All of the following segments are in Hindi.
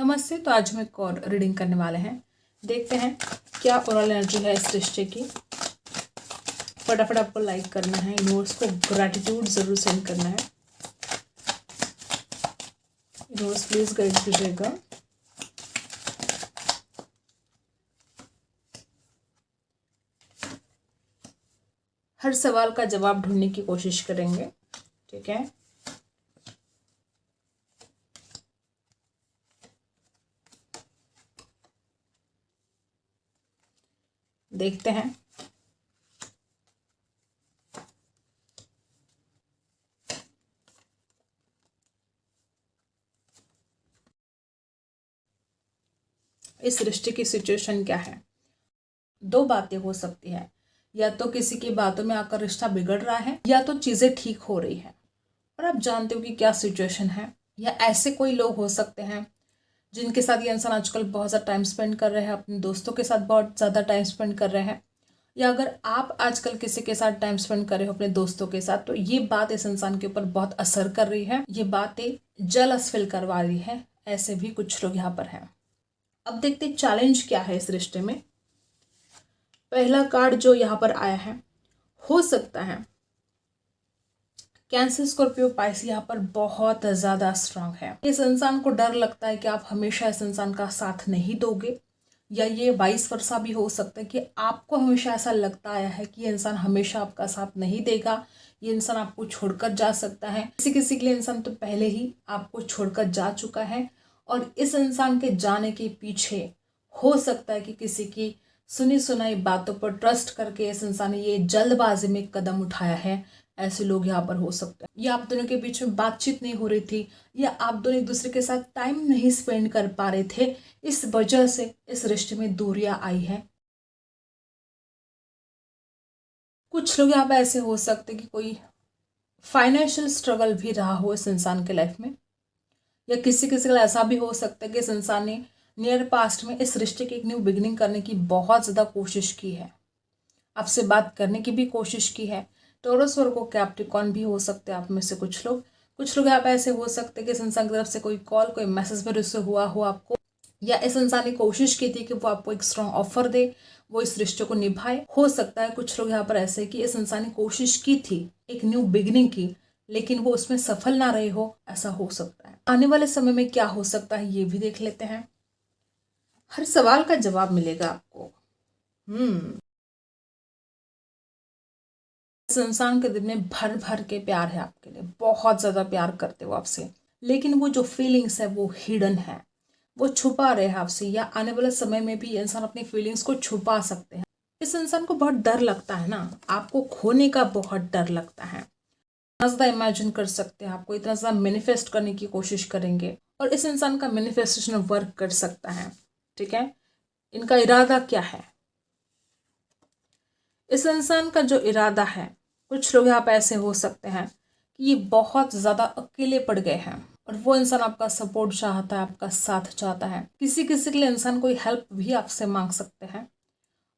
नमस्ते। तो आज हम एक और रीडिंग करने वाले हैं। देखते हैं क्या ओवरऑल एनर्जी है इस रिश्ते की। फटाफट आपको लाइक करना है, यूनिवर्स को ग्रैटिट्यूड जरूर सेंड करना है। यूनिवर्स प्लीज गाइड कीजिएगा। हर सवाल का जवाब ढूंढने की कोशिश करेंगे, ठीक है। देखते हैं इस रिश्ते की सिचुएशन क्या है। दो बातें हो सकती है, या तो किसी की बातों में आकर रिश्ता बिगड़ रहा है, या तो चीजें ठीक हो रही है और आप जानते हो कि क्या सिचुएशन है। या ऐसे कोई लोग हो सकते हैं जिनके साथ ये इंसान आजकल बहुत ज़्यादा टाइम स्पेंड कर रहे हैं, अपने दोस्तों के साथ बहुत ज़्यादा टाइम स्पेंड कर रहे हैं। या अगर आप आजकल किसी के साथ टाइम स्पेंड कर रहे हो अपने दोस्तों के साथ, तो ये बात इस इंसान के ऊपर बहुत असर कर रही है। ये बातें जेलस फील करवा रही है। ऐसे भी कुछ लोग यहाँ पर हैं। अब देखते चैलेंज क्या है इस रिश्ते में। पहला कार्ड जो यहाँ पर आया है, हो सकता है कैंसर, स्कॉर्पियो, पाइसेस यहाँ पर बहुत ज़्यादा स्ट्रांग है। इस इंसान को डर लगता है कि आप हमेशा इस इंसान का साथ नहीं दोगे, या ये वाइस वर्सा भी हो सकता है कि आपको हमेशा ऐसा लगता आया है कि ये इंसान हमेशा आपका साथ नहीं देगा, ये इंसान आपको छोड़कर जा सकता है। किसी किसी के लिए इंसान तो पहले ही आपको छोड़कर जा चुका है, और इस इंसान के जाने के पीछे हो सकता है कि किसी की सुनी सुनाई बातों पर ट्रस्ट करके इस इंसान ने ये जल्दबाजी में कदम उठाया है। ऐसे लोग यहाँ पर हो सकते हैं। या आप दोनों के बीच में बातचीत नहीं हो रही थी, या आप दोनों एक दूसरे के साथ टाइम नहीं स्पेंड कर पा रहे थे, इस वजह से इस रिश्ते में दूरियां आई है। कुछ लोग यहाँ पर ऐसे हो सकते कि कोई फाइनेंशियल स्ट्रगल भी रहा हो इस इंसान के लाइफ में, या किसी किसी का ऐसा भी हो सकता है कि इस इंसान ने नियर पास्ट में इस रिश्ते की एक न्यू बिगिनिंग करने की बहुत ज़्यादा कोशिश की है, आपसे बात करने की भी कोशिश की है। टॉरस वर्गो कैप्रिकॉर्न भी हो सकते हैं आप में से कुछ लोग। कुछ लोग यहाँ पे ऐसे हो सकते हैं कि इस इंसान की तरफ से कोई कॉल, कोई मैसेज भी रिसीव हुआ हो आपको, या इस इंसान ने कोशिश की थी कि वो आपको एक स्ट्रॉन्ग ऑफर दे, वो इस रिश्ते को निभाए। हो सकता है कुछ लोग यहाँ पर ऐसे कि इस इंसान ने कोशिश की थी एक न्यू बिगिनिंग की, लेकिन वो उसमें सफल ना रहे हो, ऐसा हो सकता है। आने वाले समय में क्या हो सकता है ये भी देख लेते हैं। हर सवाल का जवाब मिलेगा आपको। इस इंसान के दिल में भर भर के प्यार है आपके लिए, बहुत ज्यादा प्यार करते हो आपसे, लेकिन वो जो फीलिंग्स है वो हिडन है, वो छुपा रहे हैं आपसे, या आने वाले समय में भी इंसान अपनी फीलिंग्स को छुपा सकते हैं। इस इंसान को बहुत डर लगता है ना, आपको खोने का बहुत डर लगता है। इतना ज्यादा इमेजिन कर सकते हैं आपको, इतना ज्यादा मैनिफेस्ट करने की कोशिश करेंगे, और इस इंसान का मैनिफेस्टेशन वर्क कर सकता है, ठीक है। इनका इरादा क्या है, इस इंसान का जो इरादा है, कुछ लोग यहाँ पे ऐसे हो सकते हैं कि ये बहुत ज़्यादा अकेले पड़ गए हैं, और वो इंसान आपका सपोर्ट चाहता है, आपका साथ चाहता है। किसी किसी के लिए इंसान कोई हेल्प भी आपसे मांग सकते हैं।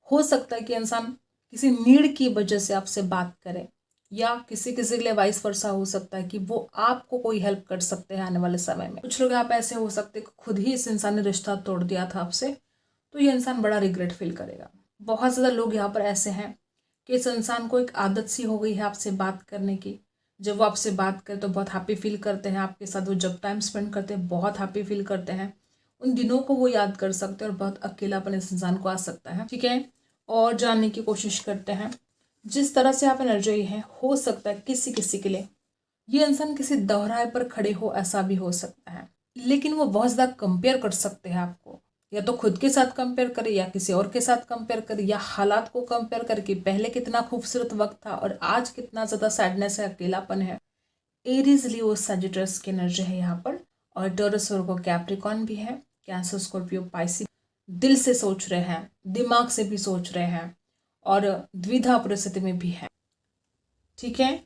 हो सकता है कि इंसान किसी नीड की वजह से आपसे बात करे, या किसी किसी के लिए वाइस वर्सा हो सकता है कि वो आपको कोई हेल्प कर सकते हैं आने वाले समय में। कुछ लोग यहाँ पे ऐसे हो सकते हैं कि खुद ही इस इंसान ने रिश्ता तोड़ दिया था आपसे, तो ये इंसान बड़ा रिग्रेट फील करेगा। बहुत ज़्यादा लोग यहाँ पर ऐसे हैं कि इस इंसान को एक आदत सी हो गई है आपसे बात करने की। जब वो आपसे बात करे तो बहुत हैप्पी फील करते हैं आपके साथ, वो जब टाइम स्पेंड करते हैं बहुत हैप्पी फील करते हैं। उन दिनों को वो याद कर सकते हैं, और बहुत अकेलापन इस इंसान को आ सकता है, ठीक है। और जानने की कोशिश करते हैं जिस तरह से आप एनर्जी है। हो सकता है किसी किसी के लिए ये इंसान किसी दोहराए पर खड़े हो, ऐसा भी हो सकता है, लेकिन वो बहुत ज़्यादा कंपेयर कर सकते हैं आपको, या तो खुद के साथ कंपेयर करे, या किसी और के साथ कंपेयर करे, या हालात को कंपेयर करके पहले कितना खूबसूरत वक्त था और आज कितना ज़्यादा सैडनेस है, अकेलापन है। एरीज, लियो, सजिटस की एनर्जी है यहाँ पर, और टॉरस वर्गो कैप्रिकॉर्न भी है, कैंसर, स्कॉर्पियो, पाइसेस। दिल से सोच रहे हैं, दिमाग से भी सोच रहे हैं, और द्विधा परिस्थिति में भी है, ठीक है।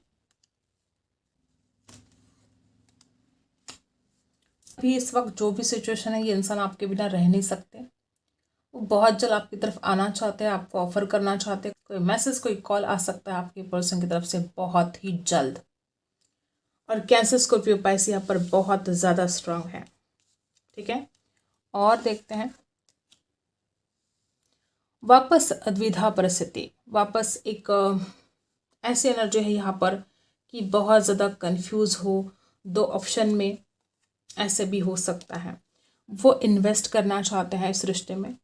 अभी इस वक्त जो भी सिचुएशन है, ये इंसान आपके बिना रह नहीं सकते। वो बहुत जल्द आपकी तरफ आना चाहते हैं, आपको ऑफर करना चाहते हैं। कोई मैसेज, कोई कॉल आ सकता है आपके पर्सन की तरफ से बहुत ही जल्द। और कैंसर, स्कॉर्पियो, पाइसेस यहाँ पर बहुत ज़्यादा स्ट्रांग है, ठीक है। और देखते हैं वापस द्विधा परिस्थिति, वापस एक ऐसी एनर्जी है यहाँ पर कि बहुत ज़्यादा कंफ्यूज हो, दो ऑप्शन में ऐसे भी हो सकता है। वो इन्वेस्ट करना चाहते हैं इस रिश्ते में,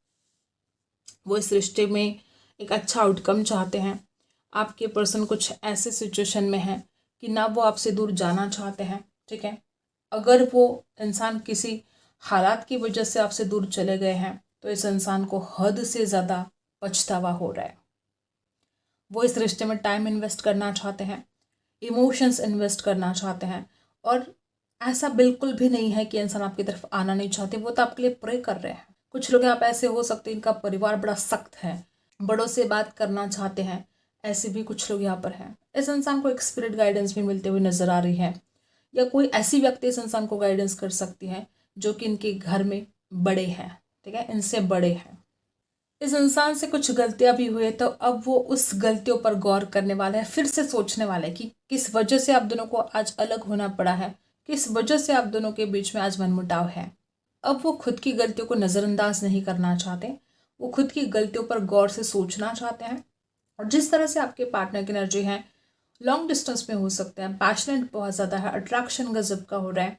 वो इस रिश्ते में एक अच्छा आउटकम चाहते हैं। आपके पर्सन कुछ ऐसे सिचुएशन में है कि ना वो आपसे दूर जाना चाहते हैं, ठीक है। अगर वो इंसान किसी हालात की वजह से आपसे दूर चले गए हैं तो इस इंसान को हद से ज़्यादा पछतावा हो रहा है। वो इस रिश्ते में टाइम इन्वेस्ट करना चाहते हैं, इमोशंस इन्वेस्ट करना चाहते हैं, और ऐसा बिल्कुल भी नहीं है कि इंसान आपकी तरफ आना नहीं चाहते, वो तो आपके लिए प्रे कर रहे हैं। कुछ लोग यहाँ पे ऐसे हो सकते हैं इनका परिवार बड़ा सख्त है, बड़ों से बात करना चाहते हैं, ऐसे भी कुछ लोग यहाँ पर हैं। इस इंसान को एक स्पिरिट गाइडेंस भी मिलते हुए नजर आ रही है, या कोई ऐसी व्यक्ति इस इंसान को गाइडेंस कर सकती है जो कि इनके घर में बड़े हैं, ठीक है, इनसे बड़े हैं। इस इंसान से कुछ गलतियां भी हुई तो अब वो उस गलतियों पर गौर करने वाला है, फिर से सोचने वाला है कि किस वजह से आप दोनों को आज अलग होना पड़ा है, किस वजह से आप दोनों के बीच में आज मनमुटाव है। अब वो खुद की गलतियों को नज़रअंदाज नहीं करना चाहते, वो खुद की गलतियों पर गौर से सोचना चाहते हैं। और जिस तरह से आपके पार्टनर की एनर्जी है, लॉन्ग डिस्टेंस में हो सकते हैं, पैशनेट बहुत ज़्यादा है, अट्रैक्शन गजब का हो रहा है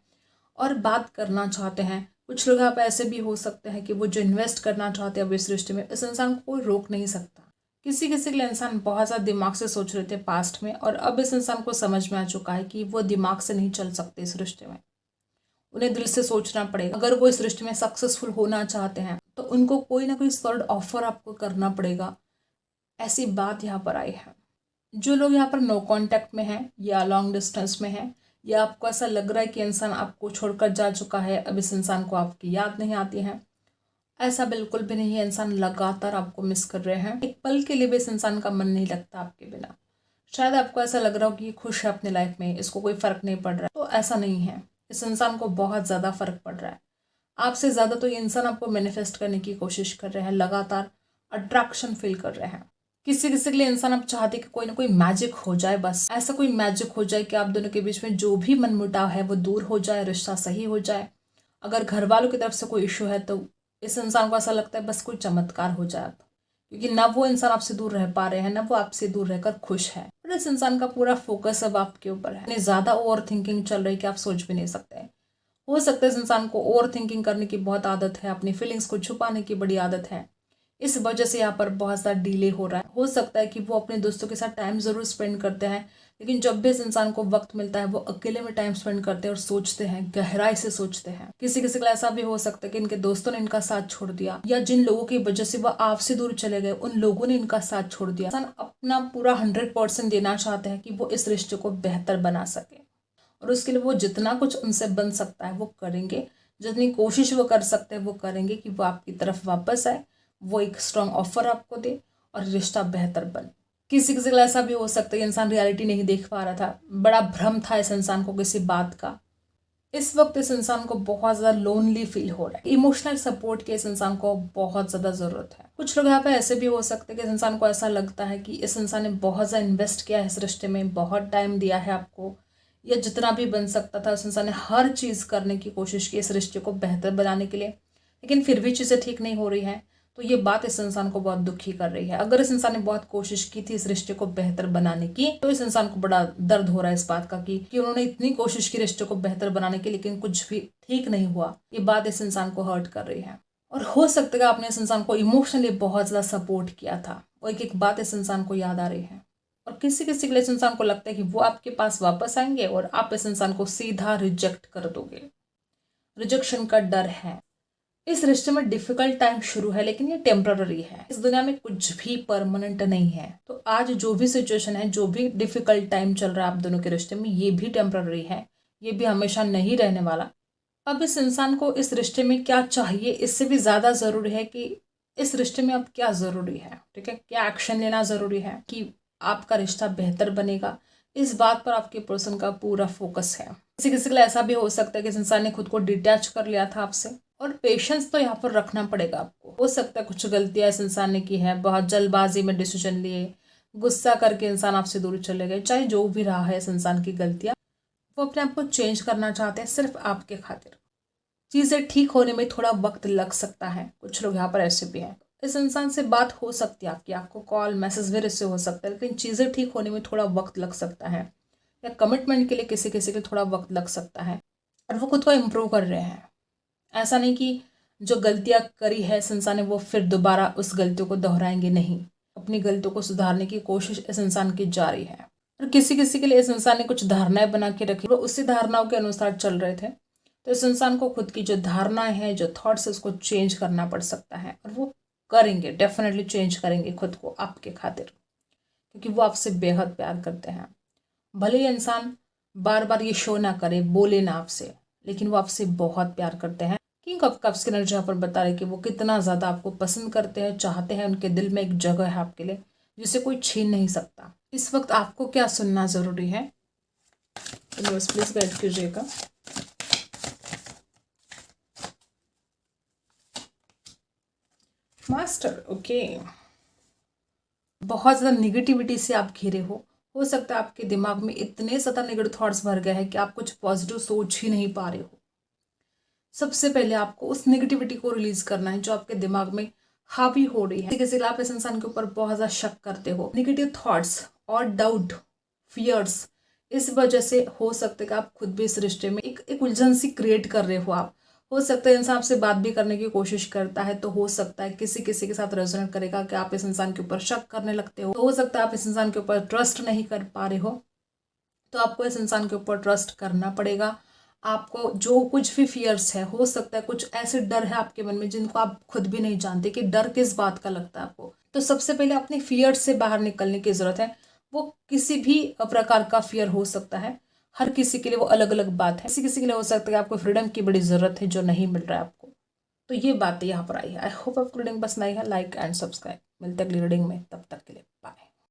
और बात करना चाहते हैं। कुछ लोग आप ऐसे भी हो सकते हैं कि वो जो इन्वेस्ट करना चाहते हैं अब इस रिश्ते में, इस इंसान को कोई रोक नहीं सकता। किसी किसी के लिए इंसान बहुत ज़्यादा दिमाग से सोच रहे थे पास्ट में, और अब इस इंसान को समझ में आ चुका है कि वो दिमाग से नहीं चल सकते इस रिश्ते में, उन्हें दिल से सोचना पड़ेगा। अगर वो इस रिश्ते में सक्सेसफुल होना चाहते हैं तो उनको कोई ना कोई सॉलिड ऑफर आपको करना पड़ेगा, ऐसी बात यहाँ पर आई है। जो लोग यहाँ पर नो कांटेक्ट में हैं या लॉन्ग डिस्टेंस में हैं, या आपको ऐसा लग रहा है कि इंसान आपको छोड़कर जा चुका है, अब इस इंसान को आपकी याद नहीं आती है, ऐसा बिल्कुल भी नहीं है। इंसान लगातार आपको मिस कर रहे हैं, एक पल के लिए भी इस इंसान का मन नहीं लगता आपके बिना। शायद आपको ऐसा लग रहा हो कि ये खुश है अपनी लाइफ में, इसको कोई फर्क नहीं पड़ रहा है, तो ऐसा नहीं है। इस इंसान को बहुत ज़्यादा फर्क पड़ रहा है आपसे ज़्यादा। तो ये इंसान आपको मैनिफेस्ट करने की कोशिश कर रहे हैं, लगातार अट्रैक्शन फील कर रहे हैं। किसी किसी के लिए इंसान आप चाहते कि कोई ना कोई मैजिक हो जाए, बस ऐसा कोई मैजिक हो जाए कि आप दोनों के बीच में जो भी मनमुटाव है वो दूर हो जाए, रिश्ता सही हो जाए। अगर घर वालों की तरफ से कोई इशू है तो इस इंसान को ऐसा लगता है बस कोई चमत्कार हो जाए अब, क्योंकि ना वो इंसान आपसे दूर रह पा रहे हैं, ना वो आपसे दूर रहकर खुश है। पर इस इंसान का पूरा फोकस अब आपके ऊपर है, इतनी ज्यादा ओवर थिंकिंग चल रही है कि आप सोच भी नहीं सकते। हो सकता है इस इंसान को ओवर थिंकिंग करने की बहुत आदत है, अपनी फीलिंग्स को छुपाने की बड़ी आदत है, इस वजह से यहाँ पर बहुत ज़्यादा डिले हो रहा है। हो सकता है कि वो अपने दोस्तों के साथ टाइम ज़रूर स्पेंड करते हैं, लेकिन जब भी इस इंसान को वक्त मिलता है वो अकेले में टाइम स्पेंड करते हैं और सोचते हैं, गहराई से सोचते हैं। किसी किसी को ऐसा भी हो सकता है कि इनके दोस्तों ने इनका साथ छोड़ दिया, या जिन लोगों की वजह से वो आपसे दूर चले गए उन लोगों ने इनका साथ छोड़ दिया। इंसान अपना पूरा 100% देना चाहते हैं कि वो इस रिश्ते को बेहतर बना सके, और उसके लिए वो जितना कुछ उनसे बन सकता है वो करेंगे, जितनी कोशिश वो कर सकते हैं वो करेंगे कि वो आपकी तरफ वापस आए, वो एक स्ट्रॉन्ग ऑफर आपको दे और रिश्ता बेहतर बने। किसी किसी को ऐसा भी हो सकता है इंसान रियलिटी नहीं देख पा रहा था, बड़ा भ्रम था इस इंसान को किसी बात का। इस वक्त इस इंसान को बहुत ज़्यादा लोनली फील हो रहा है, इमोशनल सपोर्ट के इस इंसान को बहुत ज़्यादा ज़रूरत है। कुछ लोग यहाँ पे ऐसे भी हो सकते हैं कि इस इंसान को ऐसा लगता है कि इस इंसान ने बहुत ज़्यादा इन्वेस्ट किया है इस रिश्ते में, बहुत टाइम दिया है आपको, या जितना भी बन सकता था उस इंसान ने हर चीज़ करने की कोशिश की इस रिश्ते को बेहतर बनाने के लिए, लेकिन फिर भी चीज़ें ठीक नहीं हो रही हैं। तो ये बात इस इंसान को बहुत दुखी कर रही है। अगर इस इंसान ने बहुत कोशिश की थी इस रिश्ते को बेहतर बनाने की, तो इस इंसान को बड़ा दर्द हो रहा है इस बात का कि उन्होंने इतनी कोशिश की रिश्ते को बेहतर बनाने की, लेकिन कुछ भी ठीक नहीं हुआ। ये बात इस इंसान को हर्ट कर रही है। और हो सकता है आपने इस इंसान को इमोशनली बहुत ज़्यादा सपोर्ट किया था, और एक एक बात इस इंसान को याद आ रही है। और किसी किसी के लिए इस इंसान को लगता है कि वो आपके पास वापस आएंगे और आप इस इंसान को सीधा रिजेक्ट कर दोगे। रिजेक्शन का डर है। इस रिश्ते में डिफिकल्ट टाइम शुरू है, लेकिन ये टेम्पररी है। इस दुनिया में कुछ भी परमानेंट नहीं है। तो आज जो भी सिचुएशन है, जो भी डिफिकल्ट टाइम चल रहा है आप दोनों के रिश्ते में, ये भी टेम्पररी है, ये भी हमेशा नहीं रहने वाला। अब इस इंसान को इस रिश्ते में क्या चाहिए, इससे भी ज़्यादा ज़रूरी है कि इस रिश्ते में अब क्या ज़रूरी है, ठीक है, क्या एक्शन लेना ज़रूरी है कि आपका रिश्ता बेहतर बनेगा। इस बात पर आपके पर्सन का पूरा फोकस है। किसी किसी के लिए ऐसा भी हो सकता है कि इस इंसान ने खुद को डिटैच कर लिया था आपसे, और पेशेंस तो यहाँ पर रखना पड़ेगा आपको। हो सकता है कुछ गलतियां इस इंसान ने की है, बहुत जल्दबाजी में डिसीजन लिए, गुस्सा करके इंसान आपसे दूर चले गए। चाहे जो भी रहा है इस इंसान की गलतियां, वो अपने आप को चेंज करना चाहते हैं सिर्फ आपके खातिर। चीज़ें ठीक होने में थोड़ा वक्त लग सकता है। कुछ लोग यहाँ पर ऐसे भी हैं। इस इंसान से बात हो सकती है आपकी, आपको कॉल मैसेज भी रिसीव हो सकता है, लेकिन चीज़ें ठीक होने में थोड़ा वक्त लग सकता है, या कमिटमेंट के लिए किसी किसी के थोड़ा वक्त लग सकता है। और वो खुद को इम्प्रूव कर रहे हैं। ऐसा नहीं कि जो गलतियाँ करी है इस इंसान ने वो फिर दोबारा उस गलतियों को दोहराएंगे, नहीं। अपनी गलतियों को सुधारने की कोशिश इस इंसान की जारी है। और किसी किसी के लिए इस इंसान ने कुछ धारणाएं बना के रखी, वो उसी धारणाओं के अनुसार चल रहे थे। तो इस इंसान को खुद की जो धारणाएं हैं, जो थॉट्स है, उसको चेंज करना पड़ सकता है। और वो करेंगे, डेफिनेटली चेंज करेंगे खुद को आपके खातिर, क्योंकि वो आपसे बेहद प्यार करते हैं। भले ही इंसान बार बार ये शो ना करे, बोले ना आपसे, लेकिन वो आपसे बहुत प्यार करते हैं। किंग ऑफ कप्स की एनर्जी यहाँ पर बता रहे कि वो कितना ज़्यादा आपको पसंद करते हैं, चाहते हैं। उनके दिल में एक जगह है आपके लिए जिसे कोई छीन नहीं सकता। इस वक्त आपको क्या सुनना ज़रूरी है, यूनिवर्स प्लीज गाइड कीजिएगा। Master, okay. बहुत ज़्यादा निगेटिविटी से आप घिरे हो सकता है आपके दिमाग में इतने ज़्यादा नेगेटिव थॉट्स भर गए हैं कि आप कुछ पॉजिटिव सोच ही नहीं पा रहे हो। सबसे पहले आपको उस नेगेटिविटी को रिलीज करना है जो आपके दिमाग में हावी हो रही है। किसी आप इस इंसान के ऊपर बहुत ज़्यादा शक करते हो, नेगेटिव थॉट्स और डाउट, फियर्स, इस वजह से हो सकता है कि आप खुद भी इस रिश्ते में एक उलझन सी क्रिएट कर रहे हो। आप हो सकता है इंसान आपसे बात भी करने की कोशिश करता है, तो हो सकता है किसी किसी के साथ रेजोनेट करेगा कि आप इस इंसान के ऊपर शक करने लगते हो सकता है आप इस इंसान के ऊपर ट्रस्ट नहीं कर पा रहे हो। तो आपको इस इंसान के ऊपर ट्रस्ट करना पड़ेगा। आपको जो कुछ भी फियर्स है, हो सकता है कुछ ऐसे डर है आपके मन में जिनको आप खुद भी नहीं जानते कि डर किस बात का लगता है आपको। तो सबसे पहले अपने फियर्स से बाहर निकलने की जरूरत है। वो किसी भी प्रकार का फियर हो सकता है, हर किसी के लिए वो अलग अलग बात है। किसी किसी के लिए हो सकता है कि आपको फ्रीडम की बड़ी जरूरत है जो नहीं मिल रहा है आपको। तो ये बातें यहाँ पर आई है। आई होप आपको रीडिंग पसंद आई है। Like and subscribe. मिलते हैं अगली रीडिंग में, तब तक के लिए।